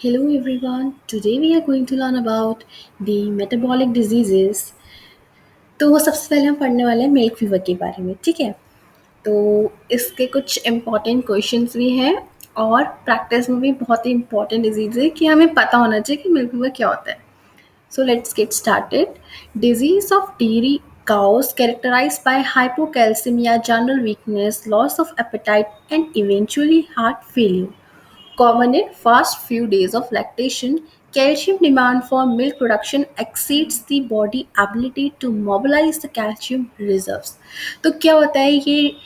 Hello everyone. Today we are going to learn about the metabolic diseases. तो सबसे पहले हम पढ़ने वाले हैं मिल्क फीवर के बारे में, ठीक है? तो इसके कुछ इम्पॉर्टेंट क्वेश्चंस भी हैं और प्रैक्टिस में भी बहुत ही इम्पॉर्टेंट डिजीज़ है कि हमें पता होना चाहिए कि मिल्क फीवर क्या होता है. So let's get started. Disease of dairy cows characterized by hypocalcemia, general weakness, loss of appetite, and eventually heart failure. Common in first few days of lactation, calcium demand for milk production exceeds the body ability to mobilize the calcium reserves. तो क्या होता है ये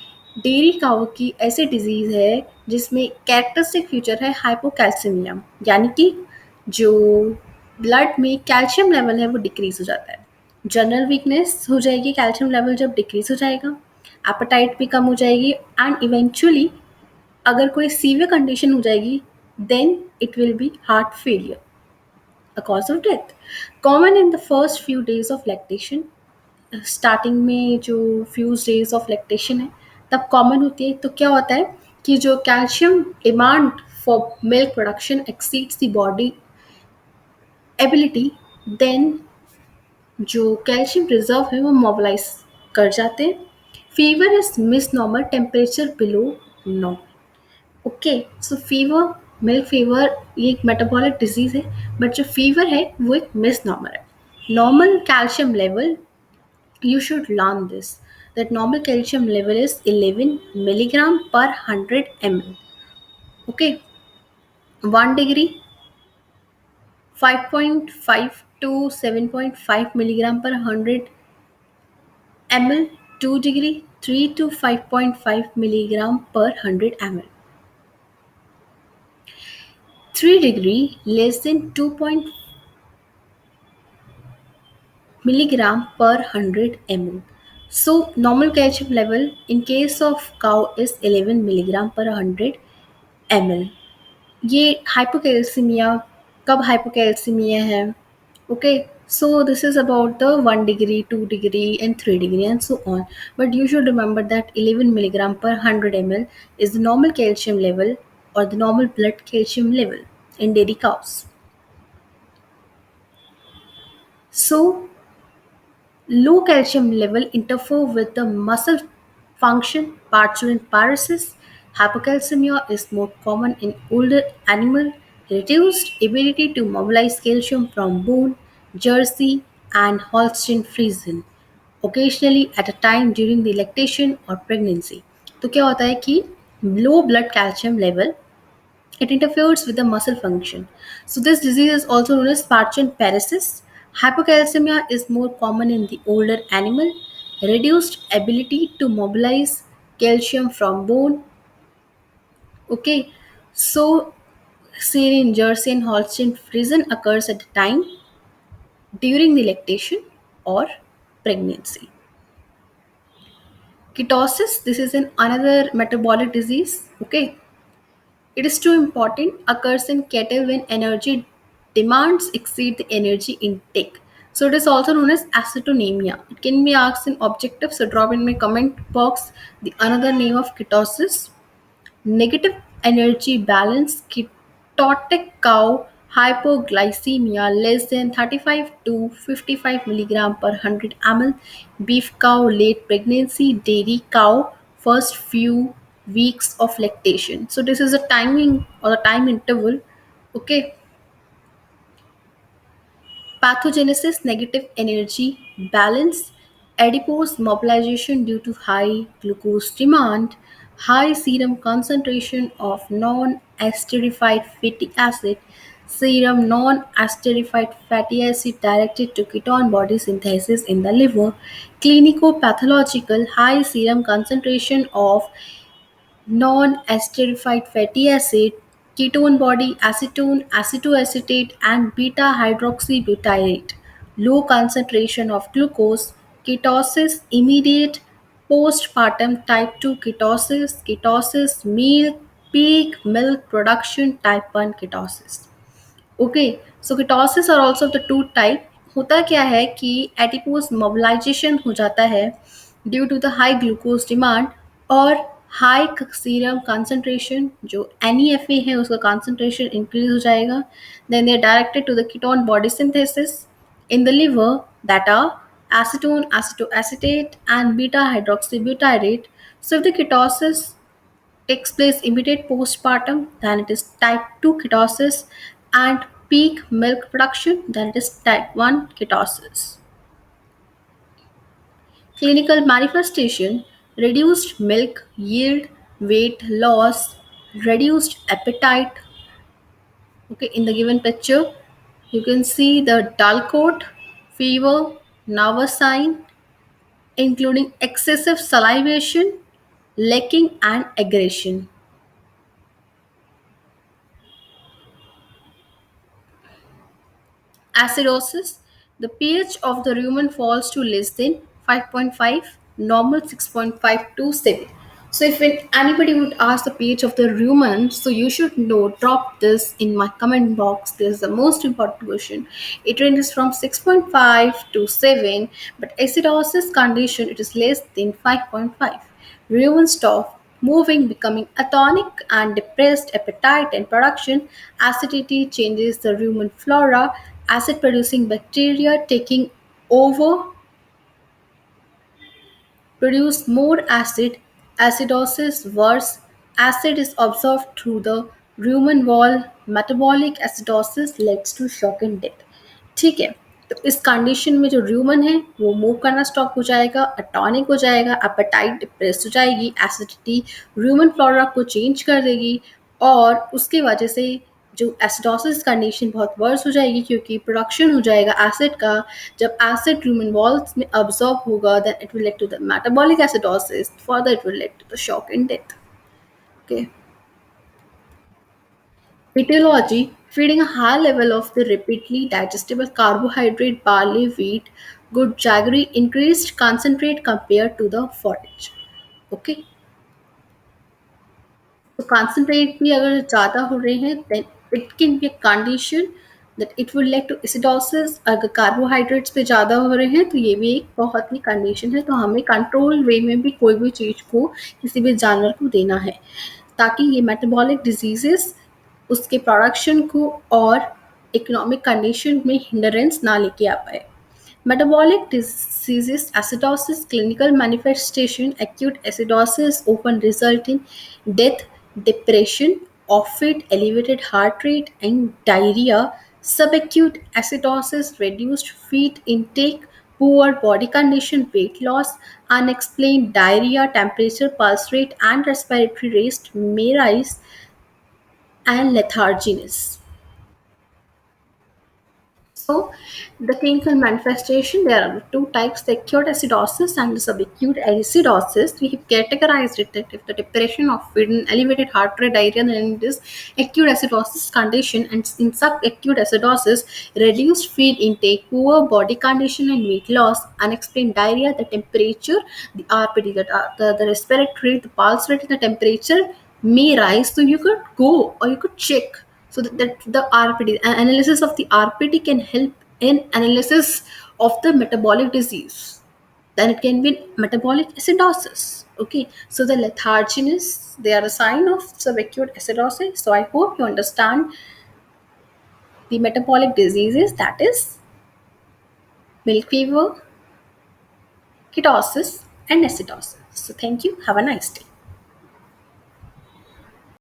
dairy cow की ऐसी disease है जिसमें characteristic feature है हाइपोकैल्सीमिया, यानी कि जो ब्लड में कैल्शियम लेवल है वो डिक्रीज हो जाता है. जनरल वीकनेस हो जाएगी कैल्शियम लेवल जब डिक्रीज हो जाएगा. एपेटाइट भी कम हो जाएगी एंड इवेंचुअली अगर कोई सीवियर कंडीशन हो जाएगी then it will be heart failure, a cause of death. Common in the first few days of lactation. Starting में जो फ्यू डेज ऑफ लैक्टेशन है तब कॉमन होती है. तो क्या होता है कि जो calcium demand for milk production exceeds the body ability, then जो कैल्शियम रिजर्व है वो मोबिलाइज कर जाते हैं. Fever is misnomer, temperature below normal. Okay, so fever, milk fever ये एक मेटाबॉलिक डिजीज है, बट जो फीवर है वो एक मिस नॉर्मल है. Normal calcium level, you should learn this, that normal calcium level is 11 milligram per 100 ml. Okay, 1 degree 5.5 to 7.5 milligram per 100 ml. 2 degree 3 to 5.5 milligram per 100 ml. 3 degree less than 2 milligram per 100 ml. So normal calcium level in case of cow is 11 milligram per 100 ml. ये hypocalcaemia, कब hypocalcaemia है? Okay, so this is about the 1 degree, 2 degree and 3 degree and so on. But you should remember that 11 milligram per 100 ml is the normal calcium level or the normal blood calcium level in dairy cows. So low calcium level interfere with the muscle function, partial in paresis. Hypocalcemia is more common in older animal. Reduced ability to mobilize calcium from bone, Jersey, and Holstein Friesian. Occasionally at a time during the lactation or pregnancy. तो क्या होता है कि low blood calcium level, it interferes with the muscle function. So this disease is also known as Parchin paresis. Hypocalcemia is more common in the older animal. Reduced ability to mobilize calcium from bone. Okay, so Syrian, Jersey, and Holstein Friesian occurs at a time during the lactation or pregnancy. Ketosis, this is another metabolic disease. Okay, it is too important, occurs in cattle when energy demands exceed the energy intake. So it is also known as acetonemia. It can be asked in objective, so drop in my comment box the another name of ketosis. Negative energy balance, ketotic cow, hypoglycemia less than 35 to 55 milligram per 100 ml, beef cow late pregnancy, dairy cow first few weeks of lactation. So this is a timing or a time interval. Okay, pathogenesis, negative energy balance, adipose mobilization due to high glucose demand, high serum concentration of non-esterified fatty acid, serum non-esterified fatty acid directed to ketone body synthesis in the liver, clinico-pathological high serum concentration of non-esterified fatty acid, ketone body, acetone, acetoacetate, and beta hydroxybutyrate, low concentration of glucose, ketosis, immediate postpartum type 2 ketosis, ketosis, milk, peak milk production type 1 ketosis. Okay, so ketosis और also the two type. होता क्या है कि adipose mobilisation हो जाता है due to the high glucose demand और high serum concentration, जो NEFA है उसका कंसंट्रेशन इंक्रीज हो जाएगा. Then they are directed to the ketone body synthesis in the liver, that are acetone, acetoacetate, and beta hydroxybutyrate. So if the ketosis takes place immediate postpartum, then it is type 2 ketosis, and peak milk production, then it is type 1 ketosis. Clinical manifestation: reduced milk yield, weight loss, reduced appetite. Okay, in the given picture, you can see the dull coat, fever, nervous sign, including excessive salivation, licking, and aggression. Acidosis: the pH of the rumen falls to less than 5.5, normal 6.5 to 7. So if anybody would ask the pH of the rumen, so you should know, drop this in my comment box. This is the most important question. It ranges from 6.5 to 7, but acidosis condition it is less than 5.5. Rumen stop moving, becoming atonic and depressed appetite and production. Acidity changes the rumen flora. Acid producing bacteria taking over produce more acid. Acidosis worse. Acid is absorbed through the rumen wall. Metabolic acidosis leads to shock and death. ठीक है. तो इस condition में जो र्यूमन है वो move करना stop हो जाएगा, अटॉनिक हो जाएगा, अपेटाइट डिप्रेस हो जाएगी, एसिडिटी र्यूमन फ्लोरा को चेंज कर देगी, और उसकी वजह से जो एसिडोसिस कंडीशन बहुत वर्स हो जाएगी, क्योंकि प्रोडक्शन हो जाएगा एसिड का. जब एसिड ह्यूमन वॉल्स में अब्सॉर्ब होगा, then it will lead to the metabolic acidosis, further it will lead to the shock and death. Okay. Etiology: feeding a high level of the rapidly digestible carbohydrate barley, wheat, good jaggery, increased concentrate compared to the forage. Okay. तो concentrate भी अगर ज़्यादा हो रहे हैं, then it can be a condition that it will lead to acidosis. अगर carbohydrates पे ज़्यादा हो रहे हैं तो ये भी एक बहुत ही कंडीशन है. तो हमें कंट्रोल वे में भी कोई भी चीज़ को किसी भी जानवर को देना है, ताकि ये मेटाबॉलिक डिजीजेस उसके प्रोडक्शन को और इकोनॉमिक कंडीशन में हिंडरेंस ना लेके आ पाए. Metabolic diseases: acidosis, clinical manifestation, acute acidosis often result in death, depression, often elevated heart rate, and diarrhea. Subacute acidosis: reduced feed intake, poor body condition, weight loss, unexplained diarrhea, temperature, pulse rate, and respiratory rate may rise, and letharginess. So, the clinical manifestation, there are two types: the acute acidosis and the subacute acidosis. We have categorized it that if the depression of an elevated heart rate, diarrhea, then it is acute acidosis condition. And in subacute acidosis, reduced feed intake, poor body condition, and weight loss, unexplained diarrhea, the temperature, the RPD, the respiratory rate, the pulse rate, and the temperature may rise. So you could go or you could check, so that the RPD analysis of the RPD can help in analysis of the metabolic disease. Then it can be metabolic acidosis. Okay, so the letharginess, they are a sign of subacute acidosis. So I hope you understand the metabolic diseases, that is milk fever, ketosis, and acidosis. So thank you. Have a nice day.